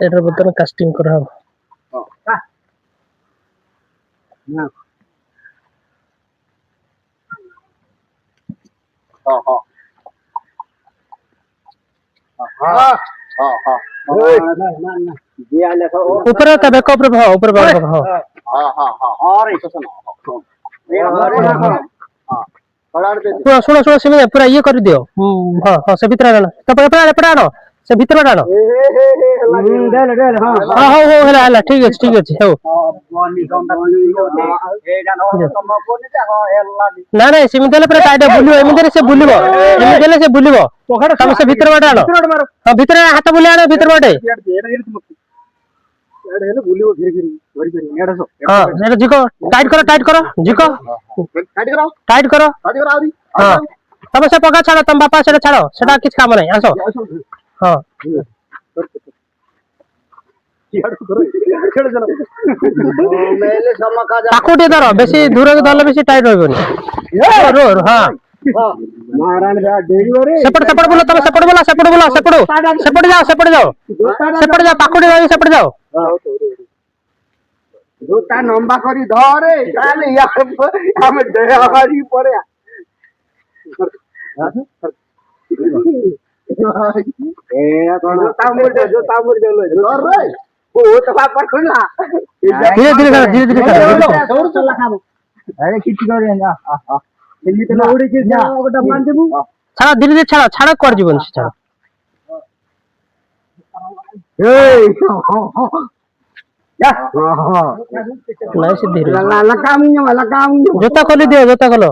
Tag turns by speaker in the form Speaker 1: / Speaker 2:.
Speaker 1: এটার ভিতরে কাস্টিং করা হবে। ऊपर आता बेको ऊपर भाव ऊपर भाव भाव पूरा सुनो सुनो से पूरा ये कर दियो। हां हां से भीतर आना तो एपड़ा आनो से भीतर आनो हां हां हो हला हला ठीक है हो ना ना से मिदले पूरा कायदा बुलियो एमिदले से बुलियो तम से भीतर बाटे आनो हां भीतर हाथ बुले आनो भीतर बाटे हां एटा जिको टाइट करो जिको टाइट करो हां तब से पका छाड़ो तम बापा से छाड़ो सेटा किछ काम नहीं आसो हां ताकुटी धरो बेसी दूर के धरले बेसी टाइट होइबनी रो हां सेपट बोलो तब सेपट जाओ ताकुटी जाओ सेपट जाओ
Speaker 2: जोता लंबा करी धरे ताले यार हमें दयावारी पड़े ए जोता मोड़ दे लो धर रे वो तो पापा खुला
Speaker 1: धीरे कर
Speaker 2: दौड़ चला खाबो अरे किछ करे ना एली तो उड़ी के जा गोटा मान देबू
Speaker 1: छाड़ा धीरे छाड़ा कर जीवन से छाड़ा
Speaker 2: ए या
Speaker 1: नहीं से धीरे
Speaker 2: लगा लगा
Speaker 1: जोता खोली दियो जोता खोलो